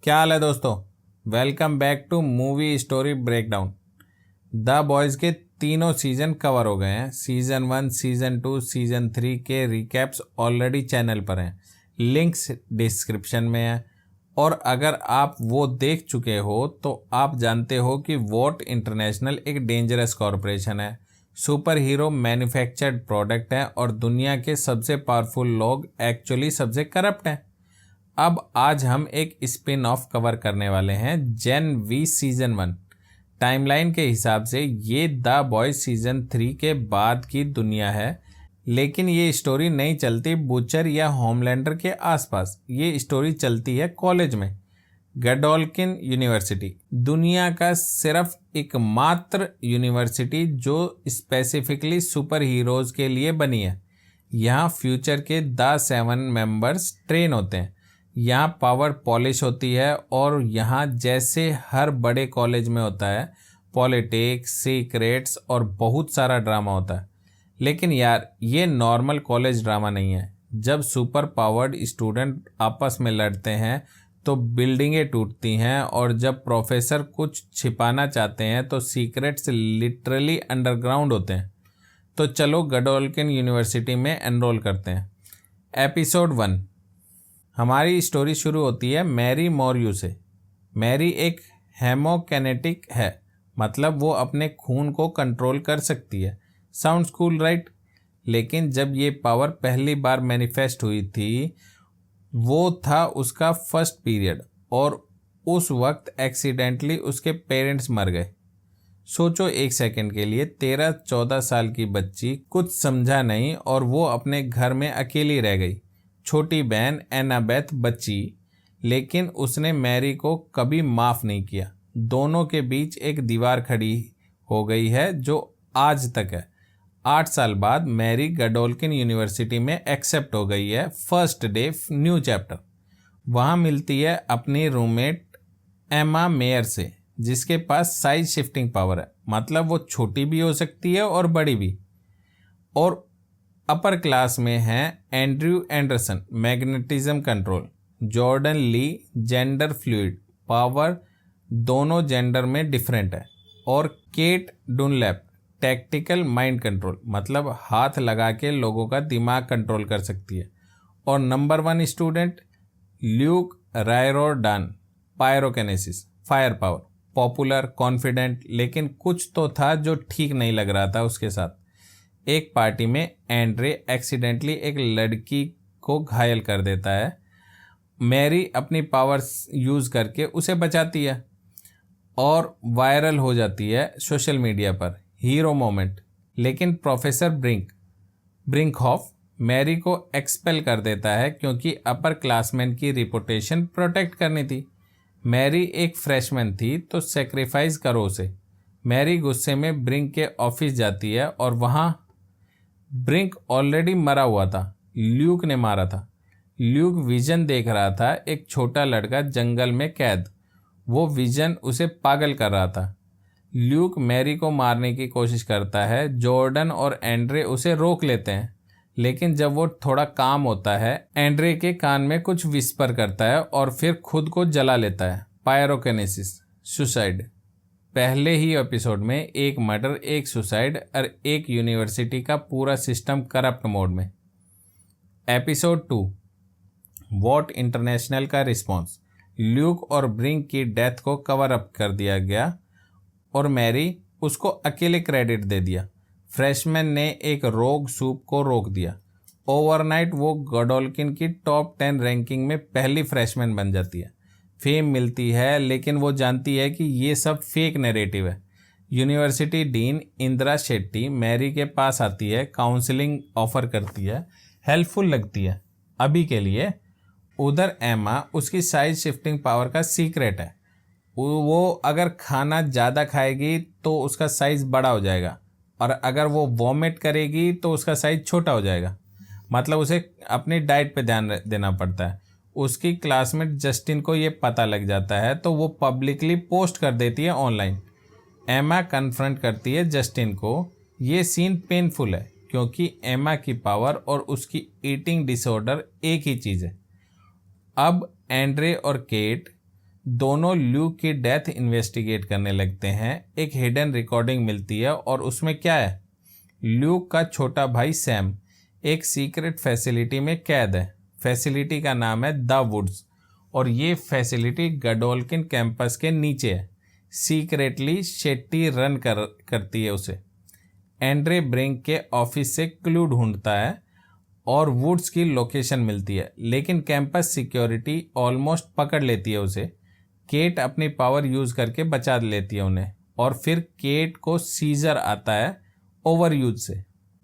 क्या हाल है दोस्तों। Welcome back to movie story breakdown. The boys के तीनों सीज़न कवर हो गए हैं। सीज़न 1, सीज़न 2, सीज़न 3 के रिकैप्स ऑलरेडी चैनल पर हैं, लिंक्स डिस्क्रिप्शन में है। और अगर आप वो देख चुके हो तो आप जानते हो कि वॉट इंटरनेशनल एक डेंजरस कॉरपोरेशन है, सुपर हीरो मैन्युफैक्चर्ड प्रोडक्ट है और दुनिया के सबसे पावरफुल लोग एक्चुअली सबसे करप्ट हैं। अब आज हम एक स्पिन ऑफ कवर करने वाले हैं, जेन वी सीजन 1। टाइमलाइन के हिसाब से ये द बॉयज सीजन 3 के बाद की दुनिया है, लेकिन ये स्टोरी नहीं चलती बुचर या होमलैंडर के आसपास। ये स्टोरी चलती है कॉलेज में, गडोल्किन यूनिवर्सिटी, दुनिया का सिर्फ एकमात्र यूनिवर्सिटी जो स्पेसिफिकली सुपर हीरोज के लिए बनी है। यहाँ फ्यूचर के द 7 मेंबर्स ट्रेन होते हैं, यहाँ पावर पॉलिश होती है और यहाँ जैसे हर बड़े कॉलेज में होता है, पॉलिटिक्स, सीक्रेट्स और बहुत सारा ड्रामा होता है। लेकिन यार ये नॉर्मल कॉलेज ड्रामा नहीं है। जब सुपर पावर्ड स्टूडेंट आपस में लड़ते हैं तो बिल्डिंगें टूटती हैं, और जब प्रोफेसर कुछ छिपाना चाहते हैं तो सीक्रेट्स लिटरली अंडरग्राउंड होते हैं। तो चलो गडोल्किन यूनिवर्सिटी में एनरोल करते हैं। एपिसोड 1। हमारी स्टोरी शुरू होती है मैरी मॉर्यू से। मैरी एक हेमोकेनेटिक है, मतलब वो अपने खून को कंट्रोल कर सकती है। Sounds cool right? लेकिन जब ये पावर पहली बार मैनिफेस्ट हुई थी वो था उसका फर्स्ट पीरियड, और उस वक्त एक्सीडेंटली उसके पेरेंट्स मर गए। सोचो एक सेकंड के लिए, 13-14 साल की बच्ची, कुछ समझा नहीं और वो अपने घर में अकेली रह गई। छोटी बहन एनाबेथ बची, लेकिन उसने मैरी को कभी माफ़ नहीं किया। दोनों के बीच एक दीवार खड़ी हो गई है जो आज तक है। 8 साल बाद मैरी गडोल्किन यूनिवर्सिटी में एक्सेप्ट हो गई है। First day, new chapter. वहाँ मिलती है अपनी रूममेट एमा मेयर से, जिसके पास साइज शिफ्टिंग पावर है, मतलब वो छोटी भी हो सकती है और बड़ी भी। और अपर क्लास में हैं Andrew Anderson, magnetism control, Jordan Li, gender fluid, power दोनों जेंडर में डिफरेंट है, और Kate Dunlap, tactical mind control, मतलब हाथ लगा के लोगों का दिमाग कंट्रोल कर सकती है। और नंबर 1 student Luke Riordan, pyrokinesis, fire power, popular, confident, लेकिन कुछ तो था जो ठीक नहीं लग रहा था उसके साथ। एक पार्टी में एंड्रे एक्सीडेंटली एक लड़की को घायल कर देता है। मैरी अपनी पावर यूज़ करके उसे बचाती है और वायरल हो जाती है सोशल मीडिया पर, हीरो मोमेंट। लेकिन प्रोफेसर ब्रिंकहॉफ मैरी को एक्सपेल कर देता है क्योंकि अपर क्लासमैन की रिपुटेशन प्रोटेक्ट करनी थी। मैरी एक फ्रेशमैन थी तो सेक्रीफाइस करो उसे। मैरी गुस्से में ब्रिंक के ऑफिस जाती है और वहाँ ब्रिंक ऑलरेडी मरा हुआ था, ल्यूक ने मारा था। ल्यूक विजन देख रहा था, एक छोटा लड़का जंगल में कैद। वो विजन उसे पागल कर रहा था। ल्यूक मैरी को मारने की कोशिश करता है। जॉर्डन और एंड्रे उसे रोक लेते हैं, लेकिन जब वो थोड़ा काम होता है एंड्रे के कान में कुछ विस्पर करता है और फिर खुद को जला लेता है। पायरोकेनेसिस, सुसाइड। पहले ही एपिसोड में एक मर्डर, एक सुसाइड और एक यूनिवर्सिटी का पूरा सिस्टम करप्ट मोड में। एपिसोड 2, वॉट इंटरनेशनल का रिस्पॉन्स। ल्यूक और ब्रिंक की डेथ को कवर अप कर दिया गया और मैरी उसको अकेले क्रेडिट दे दिया। फ्रेशमैन ने एक रोग सूप को रोक दिया। ओवरनाइट वो गडोल्किन की टॉप 10 रैंकिंग में पहली फ्रेशमैन बन जाती है। फेम मिलती है, लेकिन वो जानती है कि ये सब फेक नैरेटिव है। University dean Indira Shetty Marie के पास आती है, काउंसलिंग ऑफर करती है, हेल्पफुल लगती है अभी के लिए। उधर एमा, उसकी साइज शिफ्टिंग पावर का सीक्रेट है। वो अगर खाना ज़्यादा खाएगी तो उसका साइज़ बड़ा हो जाएगा, और अगर वो वॉमिट करेगी तो उसका साइज़ छोटा हो जाएगा। मतलब उसे अपनी डाइट पे ध्यान देना पड़ता है। उसकी क्लासमेट जस्टिन को ये पता लग जाता है तो वो पब्लिकली पोस्ट कर देती है ऑनलाइन। एमा कन्फ्रंट करती है जस्टिन को। ये सीन पेनफुल है क्योंकि एमा की पावर और उसकी ईटिंग डिसऑर्डर एक ही चीज़ है। अब एंड्रे और केट दोनों ल्यूक की डेथ इन्वेस्टिगेट करने लगते हैं। एक हिडन रिकॉर्डिंग मिलती है और उसमें क्या है, ल्यूक का छोटा भाई सैम एक सीक्रेट फैसिलिटी में कैद है। फैसिलिटी का नाम है द वुड्स और ये फैसिलिटी गडोल्किन कैंपस के नीचे है। सीक्रेटली शेट्टी रन करती है उसे। एंड्रे ब्रिंक के ऑफिस से क्लू ढूंढता है और वुड्स की लोकेशन मिलती है, लेकिन कैंपस सिक्योरिटी ऑलमोस्ट पकड़ लेती है उसे। केट अपनी पावर यूज करके बचा लेती है उन्हें और फिर केट को सीजर आता है ओवर यूज से।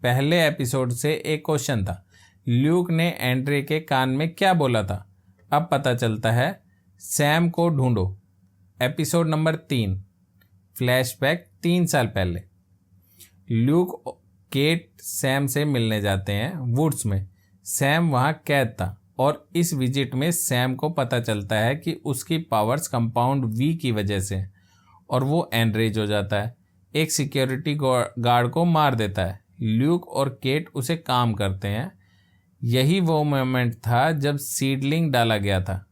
पहले एपिसोड से एक क्वेश्चन था, ल्यूक ने एंड्रे के कान में क्या बोला था? अब पता चलता है, सैम को ढूंढो। एपिसोड नंबर 3, फ्लैशबैक 3 साल पहले। ल्यूक केट सैम से मिलने जाते हैं वुड्स में। सैम वहाँ कैद था और इस विजिट में सैम को पता चलता है कि उसकी पावर्स कंपाउंड वी की वजह से हैं और वो एनरेज हो जाता है। एक सिक्योरिटी गार्ड को मार देता है। ल्यूक और केट उसे काम करते हैं। यही वो मोमेंट था जब सीडलिंग डाला गया था।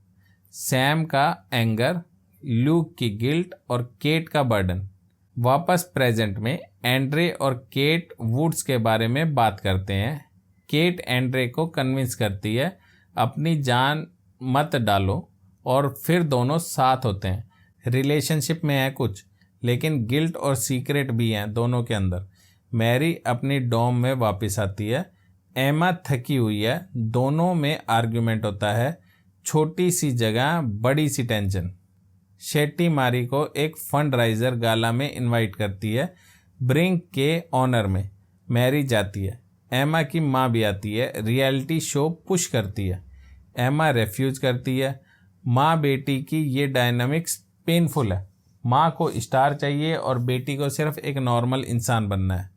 सैम का एंगर, ल्यूक की गिल्ट और केट का बर्डन। वापस प्रेजेंट में एंड्रे और केट वुड्स के बारे में बात करते हैं। केट एंड्रे को कन्विंस करती है अपनी जान मत डालो और फिर दोनों साथ होते हैं। रिलेशनशिप में है कुछ, लेकिन गिल्ट और सीक्रेट भी हैं दोनों के अंदर। मैरी अपनी डॉम में वापस आती है। एमा थकी हुई है। दोनों में आर्ग्यूमेंट होता है। छोटी सी जगह, बड़ी सी टेंशन। शेट्टी मारी को एक फंड राइजर गाला में इनवाइट करती है। ब्रिंक के ऑनर में मैरी जाती है। एमा की माँ भी आती है। रियलिटी शो पुश करती है। एमा रेफ्यूज करती है। माँ बेटी की ये डायनामिक्स पेनफुल है। माँ को स्टार चाहिए और बेटी को सिर्फ एक नॉर्मल इंसान बनना है।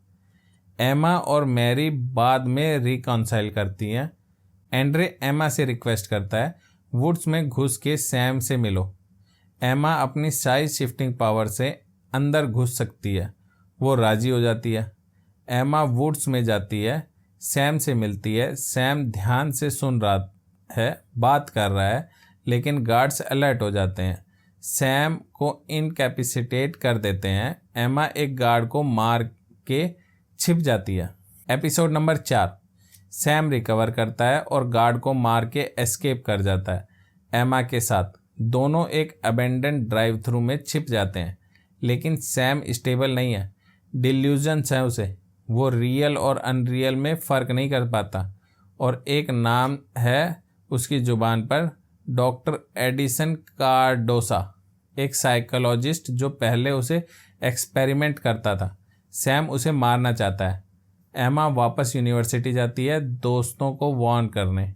एमा और मैरी बाद में रिकॉन्साइल करती हैं। एंड्रे एमा से रिक्वेस्ट करता है वुड्स में घुस के सैम से मिलो। एमा अपनी साइज शिफ्टिंग पावर से अंदर घुस सकती है। वो राजी हो जाती है। एमा वुड्स में जाती है, सैम से मिलती है। सैम ध्यान से सुन रहा है, बात कर रहा है, लेकिन गार्ड्स अलर्ट हो जाते हैं। सैम को इनकैपेसिटेट कर देते हैं। एमा एक गार्ड को मार के छिप जाती है। एपिसोड नंबर 4, सैम रिकवर करता है और गार्ड को मार के एस्केप कर जाता है एमा के साथ। दोनों एक अबेंडेंड ड्राइव थ्रू में छिप जाते हैं, लेकिन सैम स्टेबल नहीं है। डिल्यूजन्स है उसे। वो रियल और अनरियल में फ़र्क नहीं कर पाता। और एक नाम है उसकी ज़ुबान पर, डॉक्टर एडिसन कार्डोसा, एक साइकोलॉजिस्ट जो पहले उसे एक्सपेरिमेंट करता था। सैम उसे मारना चाहता है। एमा वापस यूनिवर्सिटी जाती है दोस्तों को वार्न करने।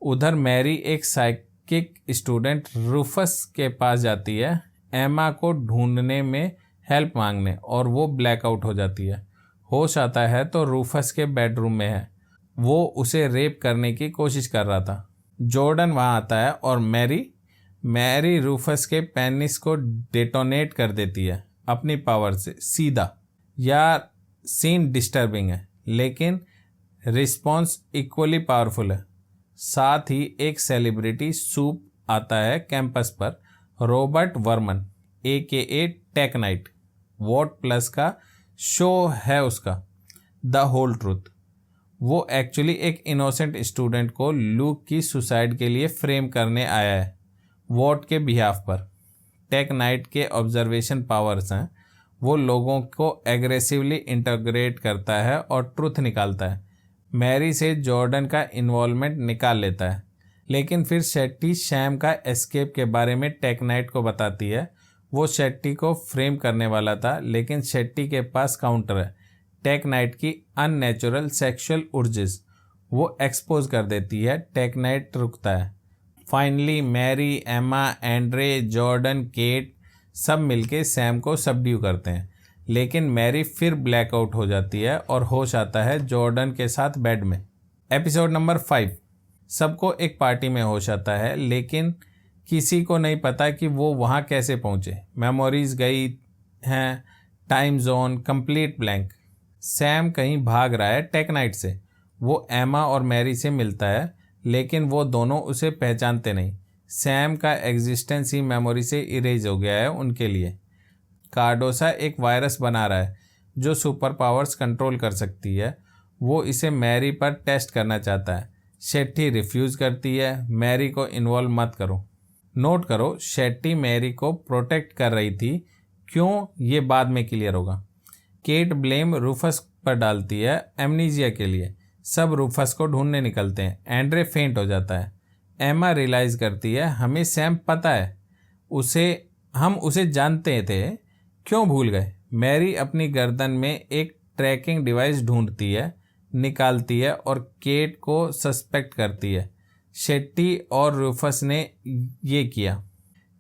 उधर मैरी एक साइकिक स्टूडेंट रूफस के पास जाती है एमा को ढूंढने में हेल्प मांगने, और वो ब्लैकआउट हो जाती है। होश आता है तो रूफस के बेडरूम में है। वो उसे रेप करने की कोशिश कर रहा था। जॉर्डन वहाँ आता है और मैरी रूफस के पेनिस को डेटोनेट कर देती है अपनी पावर से सीधा। यार सीन डिस्टर्बिंग है, लेकिन रिस्पॉन्स इक्वली पावरफुल है। साथ ही एक सेलिब्रिटी सूप आता है कैंपस पर, Robert Vernon AKA Tek Knight. Vought plus का शो है उसका, द होल ट्रूथ। वो एक्चुअली एक इनोसेंट स्टूडेंट को लूक की सुसाइड के लिए फ्रेम करने आया है वॉट के बिहाफ पर। टेक नाइट के ऑब्जर्वेशन पावर्स हैं। वो लोगों को एग्रेसिवली इंटरग्रेट करता है और ट्रुथ निकालता है। मैरी से जॉर्डन का इन्वॉल्वमेंट निकाल लेता है, लेकिन फिर शेट्टी शैम का एस्केप के बारे में टेक नाइट को बताती है। वो शेट्टी को फ्रेम करने वाला था, लेकिन शेट्टी के पास काउंटर है, टेक नाइट की अननेचुरल सेक्सुअल उर्जेस। वो एक्सपोज कर देती है। टेक नाइट रुकता है। फाइनली मैरी, एमा, एंड्रे, जॉर्डन, केट सब मिलके सैम को सबड्यू करते हैं, लेकिन मैरी फिर ब्लैकआउट हो जाती है और होश आता है जॉर्डन के साथ बेड में। एपिसोड नंबर 5, सबको एक पार्टी में होश आता है, लेकिन किसी को नहीं पता कि वो वहाँ कैसे पहुँचे। मेमोरीज गई हैं, time zone complete blank. Sam कहीं भाग रहा है टेक नाइट से। वो एमा और मैरी से मिलता है, लेकिन वो दोनों उसे पहचानते नहीं। सैम का एग्जिस्टेंस ही मेमोरी से इरेज हो गया है उनके लिए। कार्डोसा एक वायरस बना रहा है जो सुपर पावर्स कंट्रोल कर सकती है। वो इसे मैरी पर टेस्ट करना चाहता है। शेट्टी रिफ्यूज़ करती है, मैरी को इन्वॉल्व मत करो। नोट करो, शेट्टी मैरी को प्रोटेक्ट कर रही थी। क्यों, ये बाद में क्लियर होगा। केट ब्लेम रूफस पर डालती है एमनीजिया के लिए। सब रूफस को ढूंढने निकलते हैं। एंड्रे फेंट हो जाता है। एमा रियलाइज़ करती है हमें सैम पता है, हम उसे जानते थे, क्यों भूल गए। मैरी अपनी गर्दन में एक ट्रैकिंग डिवाइस ढूंढती है, निकालती है और केट को सस्पेक्ट करती है। शेट्टी और रूफस ने ये किया।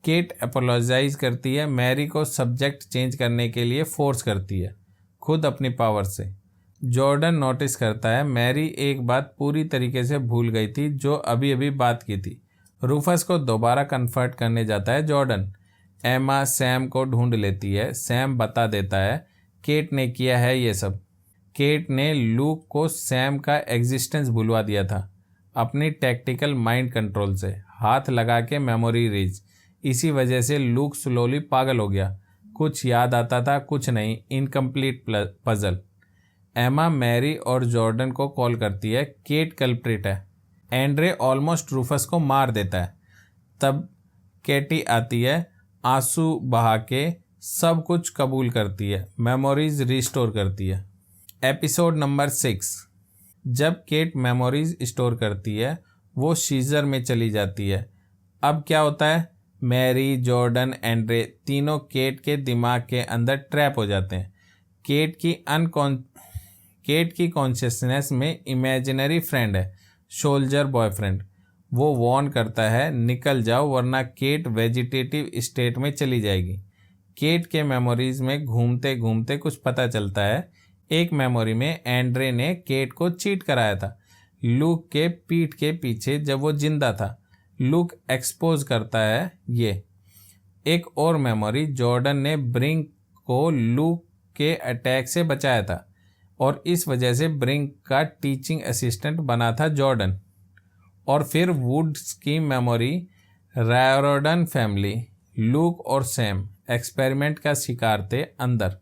केट अपोलोजाइज करती है, मैरी को सब्जेक्ट चेंज करने के लिए फोर्स करती है, खुद अपनी पावर से। जॉर्डन नोटिस करता है मैरी एक बात पूरी तरीके से भूल गई थी जो अभी अभी बात की थी। रूफस को दोबारा कन्फर्ट करने जाता है जॉर्डन। एमा सैम को ढूंढ लेती है। सैम बता देता है केट ने किया है ये सब। केट ने लूक को सैम का एग्जिस्टेंस भुलवा दिया था अपनी टैक्टिकल माइंड कंट्रोल से, हाथ लगा के मेमोरी रीज। इसी वजह से लूक स्लोली पागल हो गया। कुछ याद आता था, कुछ नहीं, इनकम्प्लीट पजल। एमा मैरी और जॉर्डन को कॉल करती है। केट कल्प्रिट है। एंड्रे ऑलमोस्ट रूफस को मार देता है। तब केटी आती है, आंसू बहा के सब कुछ कबूल करती है, मेमोरीज रिस्टोर करती है। Episode number 6। जब केट मेमोरीज स्टोर करती है वो सीजर में चली जाती है। अब क्या होता है, मैरी, जॉर्डन, एंड्रे तीनों केट के दिमाग के अंदर ट्रैप हो जाते हैं। केट की कॉन्शियसनेस में इमेजिनरी फ्रेंड है, सोल्जर बॉयफ्रेंड। वो वार्न करता है निकल जाओ वरना केट वेजिटेटिव स्टेट में चली जाएगी। केट के मेमोरीज में घूमते घूमते कुछ पता चलता है। एक मेमोरी में एंड्रे ने केट को चीट कराया था लूक के पीठ के पीछे जब वो जिंदा था। लूक एक्सपोज करता है ये। एक और मेमोरी, जॉर्डन ने ब्रिंक को लूक के अटैक से बचाया था और इस वजह से ब्रिंक का टीचिंग असिस्टेंट बना था जॉर्डन। और फिर वुड्स की मेमोरी, रायरोडन फैमिली, लूक और सैम एक्सपेरिमेंट का शिकार थे अंदर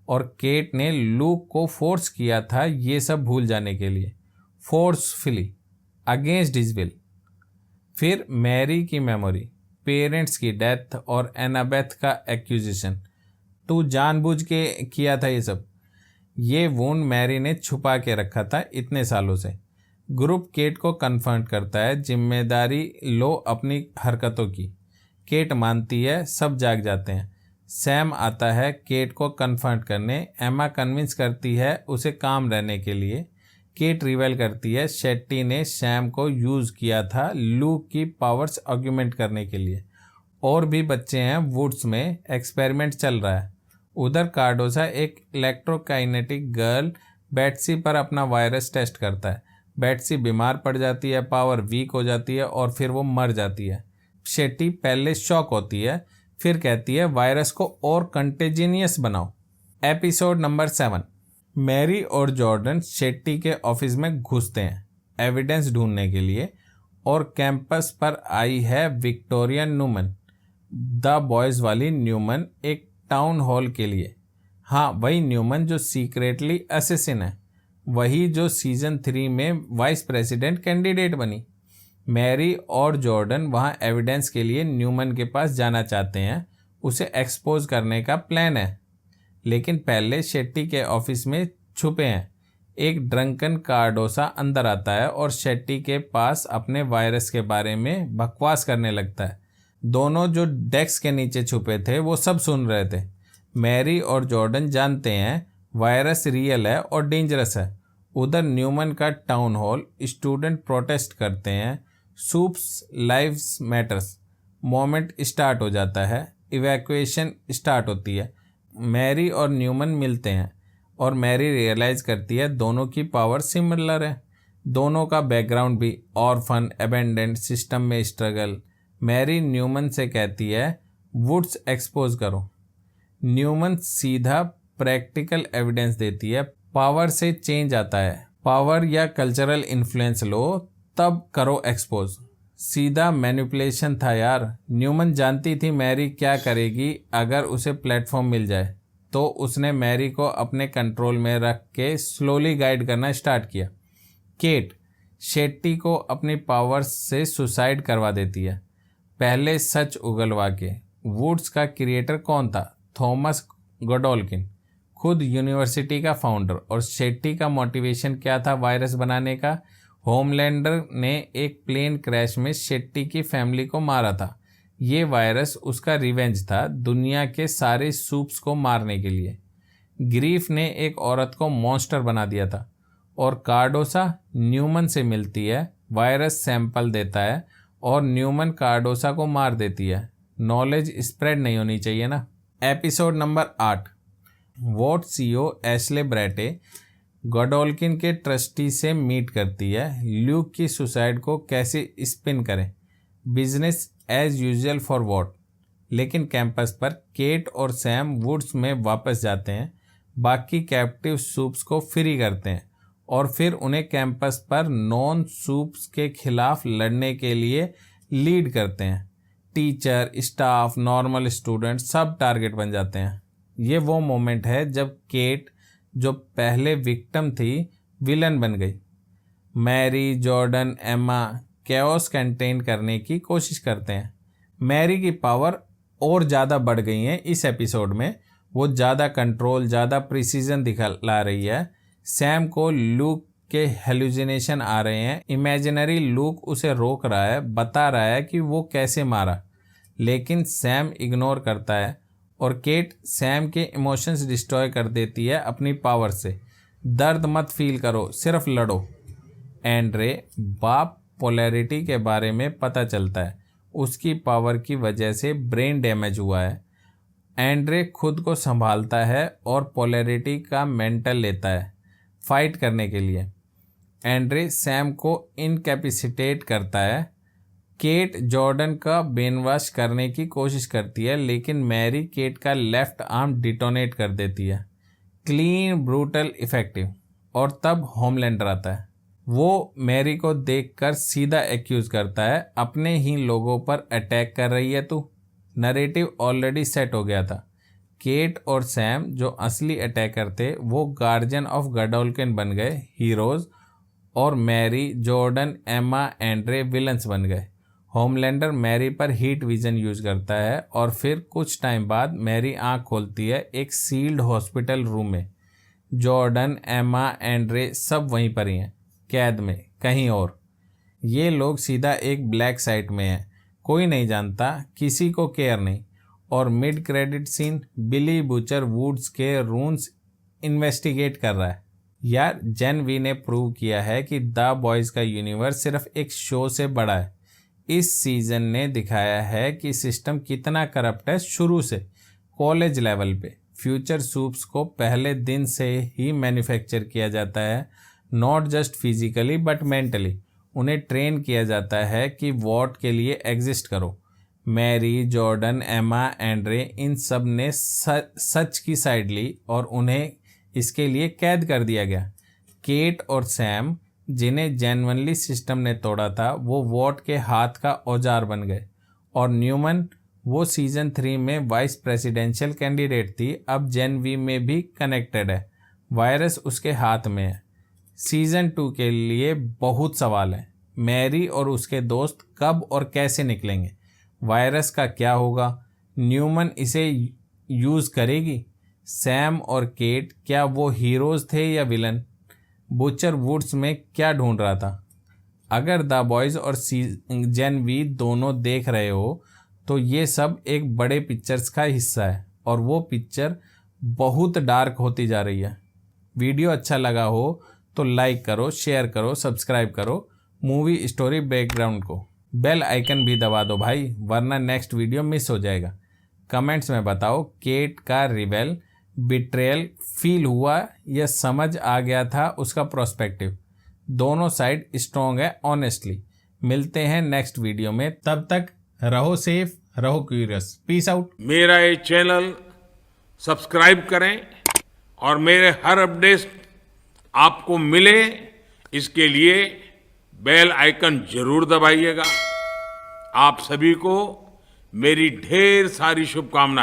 और केट ने लूक को फोर्स किया था ये सब भूल जाने के लिए, फोर्सफुली, अगेंस्ट हिज विल। फिर मैरी की मेमोरी, पेरेंट्स की डेथ और एनाबेथ का एक्यूजिशन। तू जानबूझ के किया था ये सब। ये वुंड मैरी ने छुपा के रखा था इतने सालों से। ग्रुप केट को कन्फर्ट करता है, जिम्मेदारी लो अपनी हरकतों की। केट मानती है, सब जाग जाते हैं। सैम आता है केट को कन्फर्ट करने। एमा कन्विंस करती है उसे काम रहने के लिए। केट रिवेल करती है शेट्टी ने सैम को यूज़ किया था लूक की पावर्स आर्ग्यूमेंट करने के लिए। और भी बच्चे हैं वुड्स में, एक्सपेरिमेंट चल रहा है। उधर कार्डोसा एक इलेक्ट्रोकाइनेटिक गर्ल बेट्सी पर अपना वायरस टेस्ट करता है। बेट्सी बीमार पड़ जाती है, पावर वीक हो जाती है और फिर वो मर जाती है। शेट्टी पहले शॉक होती है, फिर कहती है वायरस को और कंटेजिनियस बनाओ। Episode number 7। मैरी और जॉर्डन शेट्टी के ऑफिस में घुसते हैं एविडेंस ढूंढने के लिए और कैंपस पर आई है विक्टोरिया न्यूमन, द बॉयज़ वाली न्यूमन, एक टाउन हॉल के लिए। हाँ, वही न्यूमन जो सीक्रेटली असेसिन है, वही जो सीजन 3 में वाइस प्रेसिडेंट कैंडिडेट बनी। मैरी और जॉर्डन वहाँ एविडेंस के लिए न्यूमन के पास जाना चाहते हैं, उसे एक्सपोज करने का प्लान है। लेकिन पहले शेट्टी के ऑफिस में छुपे हैं। एक ड्रंकन कार्डोसा अंदर आता है और शेट्टी के पास अपने वायरस के बारे में बकवास करने लगता है। दोनों जो डेस्क के नीचे छुपे थे वो सब सुन रहे थे। मैरी और जॉर्डन जानते हैं वायरस रियल है और डेंजरस है। उधर न्यूमन का टाउन हॉल, स्टूडेंट प्रोटेस्ट करते हैं। Soups lives matters moment start हो जाता है। इवैक्यूएशन स्टार्ट होती है। मैरी और न्यूमन मिलते हैं और मैरी रियलाइज़ करती है दोनों की पावर सिमिलर है। दोनों का बैकग्राउंड भी ऑर्फन, अबेंडेंट, सिस्टम में स्ट्रगल। मैरी न्यूमन से कहती है वुड्स एक्सपोज करो। न्यूमन सीधा प्रैक्टिकल एविडेंस देती है। पावर से चेंज आता है, पावर या कल्चरल इन्फ्लुएंस लो तब करो एक्सपोज। सीधा मैनिपुलेशन था यार। न्यूमन जानती थी मैरी क्या करेगी अगर उसे प्लेटफॉर्म मिल जाए, तो उसने मैरी को अपने कंट्रोल में रख के स्लोली गाइड करना स्टार्ट किया। केट शेट्टी को अपनी पावर्स से सुसाइड करवा देती है, पहले सच उगलवा के। वुड्स का क्रिएटर कौन था? थॉमस गॉडोल्किन, खुद यूनिवर्सिटी का फाउंडर। और शेट्टी का मोटिवेशन क्या था वायरस बनाने का? होमलैंडर ने एक प्लेन क्रैश में शेट्टी की फैमिली को मारा था। ये वायरस उसका रिवेंज था, दुनिया के सारे सूप्स को मारने के लिए। ग्रीफ ने एक औरत को मॉन्स्टर बना दिया था। और कार्डोसा न्यूमन से मिलती है, वायरस सैंपल देता है और न्यूमन कार्डोसा को मार देती है। नॉलेज स्प्रेड नहीं होनी चाहिए ना। Episode number 8। What CEO Ashley Barrett Godolkin के ट्रस्टी से मीट करती है। ल्यूक की सुसाइड को कैसे स्पिन करें, business as usual for Vought. लेकिन कैंपस पर केट और सैम वुड्स में वापस जाते हैं, बाकी कैप्टिव सूप्स को फ्री करते हैं और फिर उन्हें कैंपस पर नॉन सूप्स के खिलाफ लड़ने के लिए लीड करते हैं। टीचर, स्टाफ, नॉर्मल स्टूडेंट सब टारगेट बन जाते हैं। ये वो मोमेंट है जब केट, जो पहले विक्टिम थी, विलन बन गई। Marie, Jordan, Emma chaos contain करने की कोशिश करते हैं। मैरी की पावर और ज़्यादा बढ़ गई है इस एपिसोड में। वो ज़्यादा कंट्रोल, ज़्यादा प्रिसीजन दिखला रही है। सैम को लूक के हेलुसिनेशन आ रहे हैं। इमेजिनरी लूक उसे रोक रहा है, बता रहा है कि वो कैसे मारा, लेकिन सैम इग्नोर करता है। और केट सैम के इमोशंस डिस्ट्रॉय कर देती है अपनी पावर से। दर्द मत फील करो, सिर्फ लड़ो। एंड्रे बाप पोलैरिटी के बारे में पता चलता है, उसकी पावर की वजह से ब्रेन डैमेज हुआ है। एंड्रे खुद को संभालता है और पोलैरिटी का मेंटल लेता है फाइट करने के लिए। एंड्रे सैम को इनकैपेसिटेट करता है। केट जॉर्डन का ब्रेन वॉश करने की कोशिश करती है, लेकिन मैरी केट का लेफ्ट आर्म डिटोनेट कर देती है। Clean, brutal, effective. और तब होमलैंडर आता है। वो मैरी को देखकर सीधा एक्यूज करता है, अपने ही लोगों पर अटैक कर रही है तू। नरेटिव ऑलरेडी सेट हो गया था। केट और सैम, जो असली अटैकर थे, वो गार्जियन ऑफ गॉडोल्किन बन गए, हीरोज। और Marie, Jordan, Emma, Andre villains बन गए। होमलैंडर मैरी पर हीट विजन यूज करता है और फिर कुछ टाइम बाद मैरी आंख खोलती है एक सील्ड हॉस्पिटल रूम में। जॉर्डन, एम्मा, एंड्रे सब वहीं पर ही हैं, कैद में कहीं और। ये लोग सीधा एक ब्लैक साइट में हैं, कोई नहीं जानता, किसी को केयर नहीं। और mid credit scene, Billy Butcher Woods के रून्स इन्वेस्टिगेट कर रहा है। यार, जेन वी ने प्रूव किया है कि द बॉयज़ का यूनिवर्स सिर्फ एक शो से बड़ा है। इस सीजन ने दिखाया है कि सिस्टम कितना करप्ट है शुरू से, कॉलेज लेवल पे। फ्यूचर सूप्स को पहले दिन से ही मैन्युफैक्चर किया जाता है, not just physically but mentally. उन्हें ट्रेन किया जाता है कि वॉट के लिए एग्जिस्ट करो। मैरी, जॉर्डन, एम्मा, एंड्रे, इन सब ने सच की साइड ली और उन्हें इसके लिए कैद कर दिया गया। केट और सैम, जिन्हें जेन्युइनली सिस्टम ने तोड़ा था, वो वॉट के हाथ का औजार बन गए। और न्यूमन, वो सीजन 3 में वाइस प्रेसिडेंशियल कैंडिडेट थी, अब जेन वी में भी कनेक्टेड है। वायरस उसके हाथ में है। सीजन 2 के लिए बहुत सवाल है। मैरी और उसके दोस्त कब और कैसे निकलेंगे? वायरस का क्या होगा? न्यूमन इसे यूज़ करेगी? सैम और केट, क्या वो हीरोज़ थे या विलन? बुचर वुड्स में क्या ढूंढ रहा था? अगर द बॉयज़ और जेन वी दोनों देख रहे हो तो ये सब एक बड़े पिक्चर्स का हिस्सा है और वो पिक्चर बहुत डार्क होती जा रही है। वीडियो अच्छा लगा हो तो लाइक करो, शेयर करो, सब्सक्राइब करो मूवी स्टोरी बैकग्राउंड को। बेल आइकन भी दबा दो भाई, वरना नेक्स्ट वीडियो मिस हो जाएगा। कमेंट्स में बताओ, केट का रिवेल बिट्रेयल फील हुआ या समझ आ गया था उसका प्रोस्पेक्टिव? दोनों साइड स्ट्रॉन्ग है ऑनेस्टली। मिलते हैं नेक्स्ट वीडियो में, तब तक रहो सेफ, रहो क्यूरियस। Peace out. मेरा ये चैनल सब्सक्राइब करें और मेरे हर अपडेट आपको मिले, इसके लिए बेल आइकन जरूर दबाइएगा। आप सभी को मेरी ढेर सारी शुभकामनाएं।